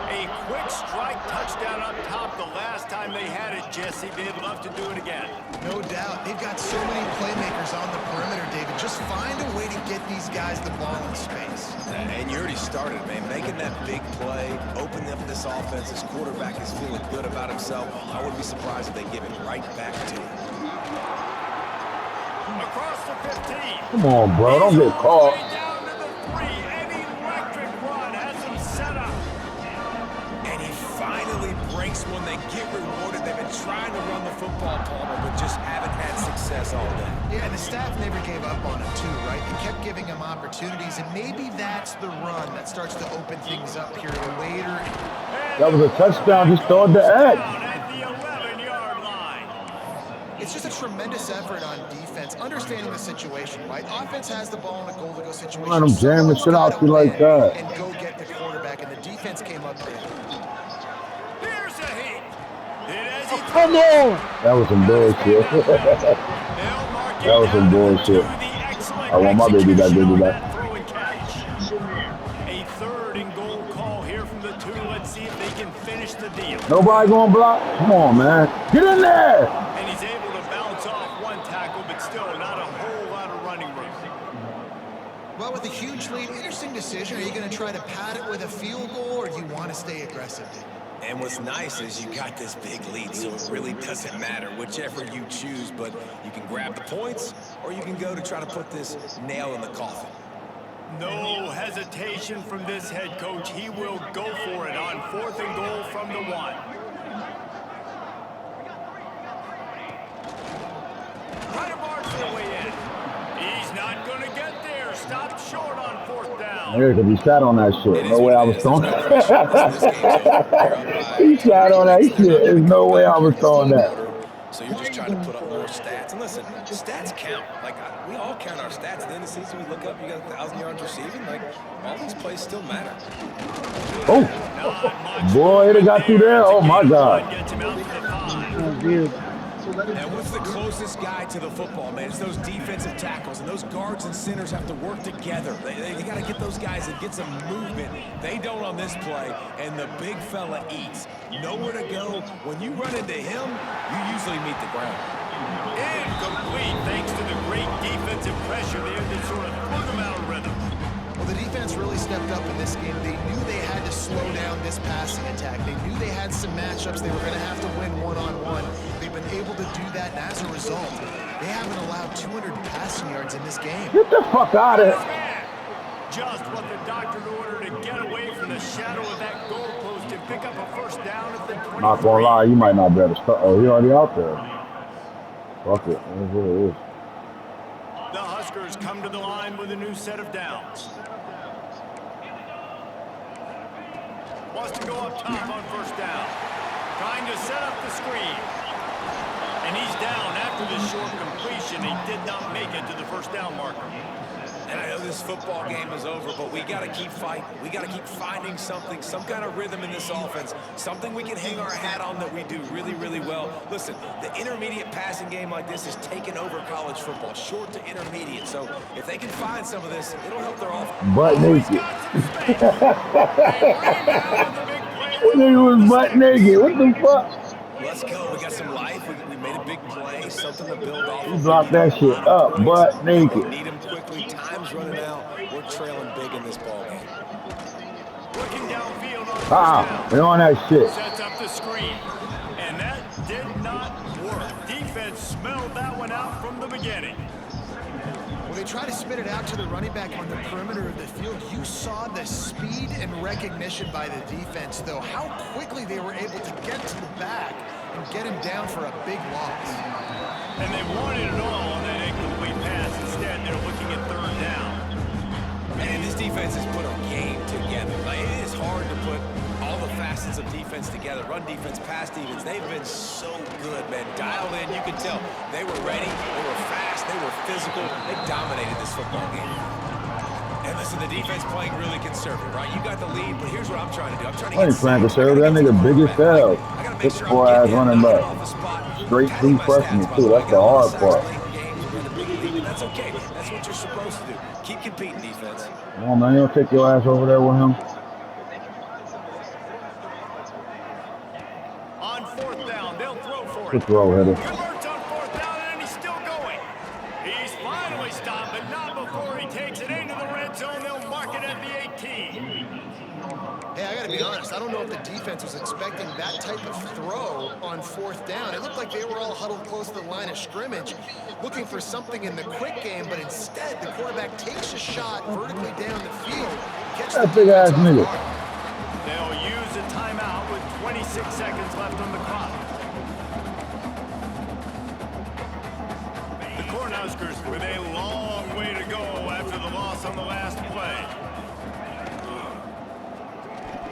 A quick strike touchdown up top the last time they had it, Jesse. They'd love to do it again. No doubt. They've got so many playmakers on the perimeter, David. Just find a way to get these guys the ball in space. And you already started, man. Making that big play, opening up this offense. This quarterback is feeling good about himself. I wouldn't be surprised if they give it right back to him. Across the 15. Come on, bro. Don't get caught. Down to the 3. An electric run has him set up. And he finally breaks one. They get rewarded. They've been trying to run the football, Palmer, but just haven't had success all day. Yeah, and the staff never gave up on him, too, right? They kept giving him opportunities, and maybe that's the run that starts to open things up here later. That was a touchdown. Just throw it to Ed. At the 11-yard line. It's just a tremendous effort on defense, understanding the situation, right? Offense has the ball in a goal-to-go situation. Let them jam the shit out you like that. And go get the quarterback, and the defense came up there. Here's a hit. Come on! That was some bullshit. That was some bullshit. I want my baby back, baby back. A third and goal call here from the 2. Let's see if they can finish the deal. Nobody gonna block? Come on, man. Get in there! And he's able to bounce off one tackle, but still not a whole lot of running room. Well, with a huge lead, interesting decision. Are you going to try to pad it with a field goal, or do you want to stay aggressive? And what's nice is you got this big lead, so it really doesn't matter whichever you choose, but you can grab the points, or you can go to try to put this nail in the coffin. No hesitation from this head coach. He will go for it on 4th and goal from the 1. Try to march their way in. He's not going to get there. Stop short on 4th down. Yeah, because he sat on that shit. No way I was throwing that. He sat on that shit. There's no way I was throwing that. So you're just trying to put up more stats. And listen, stats count. Like, we all count our stats. At the end of the season, we look up, you got 1,000 yards receiving. Like, all these plays still matter. Oh, boy, it got through there. Oh, my God. And what's the closest guy to the football, man? It's those defensive tackles, and those guards and centers have to work together. They got to get those guys and get some movement. They don't on this play, and the big fella eats. Nowhere to go. When you run into him, you usually meet the ground. Incomplete, thanks to the great defensive pressure there that sort of threw them out of rhythm. Well, the defense really stepped up in this game. They knew they had to slow down this passing attack. They knew they had some matchups they were going to have to win one-on-one. They've been able to do that, and as a result, they haven't allowed 200 passing yards in this game. Get the fuck out of here. Just what the doctor ordered to get away from the shadow of that goalpost and pick up a first down at the 23. Not gonna lie, you might not be able to start. Oh, he already out there. Fuck it. That's what it is. The Huskers come to the line with a new set of downs. Wants to go up top on first down. Trying to set up the screen. And he's down after this short completion. He did not make it to the first down marker. And I know this football game is over, but we got to keep fighting. We got to keep finding something, some kind of rhythm in this offense, something we can hang our hat on that we do really, really well. Listen, the intermediate passing game like this is taking over college football, short to intermediate. So if they can find some of this, it'll help their offense. Butt naked. That nigga was butt naked. What the fuck? Let's go. We got some life. We made a big play, something to build off He of. dropped that shit up, butt naked. Need him quickly. Time's running out. We're trailing big in this ball game. Looking downfield on first Ah, down. we on that shit. Sets up the screen. And that did not work. Defense smelled that one out from the beginning. When they try to spit it out to the running back on the perimeter of the field, you saw the speed and recognition by the defense, though, how quickly they were able to get to the back and get him down for a big loss. And they wanted it all on that incomplete pass. Instead, they're looking at third down. And this defense has put a game together. Like, it is hard to put all the facets of defense together. Run defense, pass defense. They've been so good, man. Dialed in. You can tell they were ready. They were fast. They were physical. They dominated this football game. And listen, the defense playing really conservative, right? You got the lead, but here's what I'm trying to do. I'm trying to I ain't playing conservative. That nigga big as hell. 6'4" ass running back. Straight true freshman too. That's the hard part. That's okay. That's what you're supposed to do. Keep competing, defense. Come on, man. You don't take your ass over there with him. On fourth down, they'll throw for Good it. throw, header. Converts on fourth down, and he's still going. He's finally stopped, but not before he takes it into the red zone. They'll mark it at the 18. Hey, I got to be honest. I don't know if the defense was expecting that type of throw on fourth down. It looked like they were all huddled close to the line of scrimmage, looking for something in the quick game, but instead the quarterback takes a shot vertically down the field. That big ass nigga. They'll use a timeout with 26 seconds left on the clock. The Cornhuskers with a long way to go after the loss on the last play.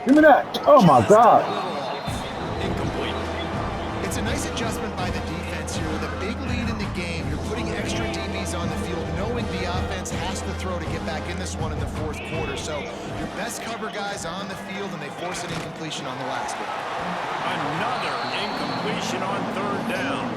Give me that. Oh my God. Incomplete. It's a nice adjustment by the defense here. With a big lead in the game, you're putting extra DBs on the field, knowing the offense has to throw to get back in this one in the fourth quarter. So your best cover guys on the field, and they force an incompletion on the last one. Another incompletion on third down.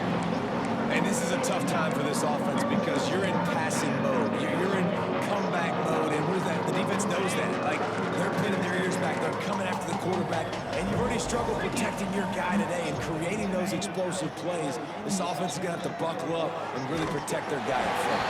And this is a tough time for this offense because you're in passing mode. You're in comeback mode. And what is that? The defense knows that. Like, they're pinning their ears back. They're coming after the quarterback. And you've already struggled protecting your guy today and creating those explosive plays. This offense is going to have to buckle up and really protect their guy in front.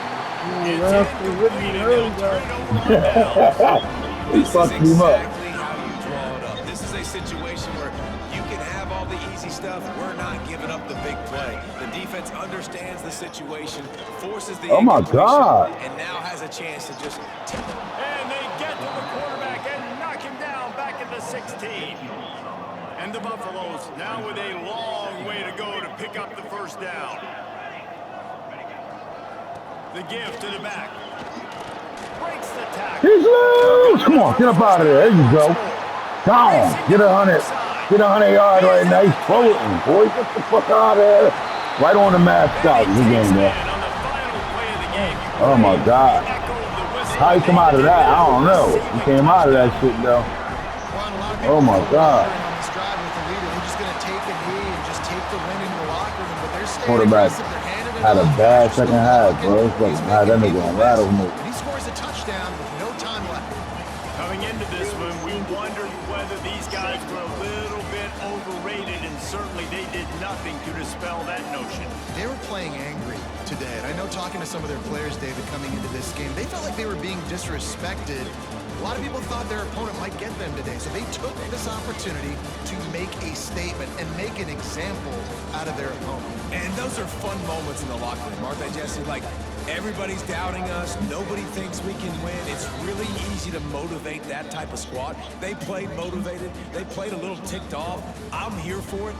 It's incomplete, and they'll turn it over on downs. He fucked him up. Exactly how you draw it up. This is a situation where you can have all the easy stuff. We're not giving up the big play. The defense understands the situation, forces the Oh my incompletion, God. and now has a chance to just And they get to the quarterback and knock him down back at the 16. And the Buffaloes now with a long way to go to pick up the first down. The give to the back. Breaks the tackle. He's loose. Come on, get up out of there. There you go. Down. Get 100. Get 100 yards right now. He's floating, boy. Get the fuck out of there. Right on the mascot. He game there. Oh my God. How he come out of that? I don't know. He came out of that shit though. Oh my God. Quarterback had a bad second half, bro. It's like, nah, that nigga on rattle me. He scores a touchdown with no time left. Coming into this one, we wondered whether these guys were a little bit overrated, and certainly they did nothing to dispel that notion. They were playing angry today, and I know talking to some of their players, David, coming into this game, they felt like they were being disrespected. A lot of people thought their opponent might get them today, so they took this opportunity to make a statement and make an example out of their opponent. And those are fun moments in the locker room, aren't they, Jesse? Like, everybody's doubting us. Nobody thinks we can win. It's really easy to motivate that type of squad. They played motivated. They played a little ticked off. I'm here for it.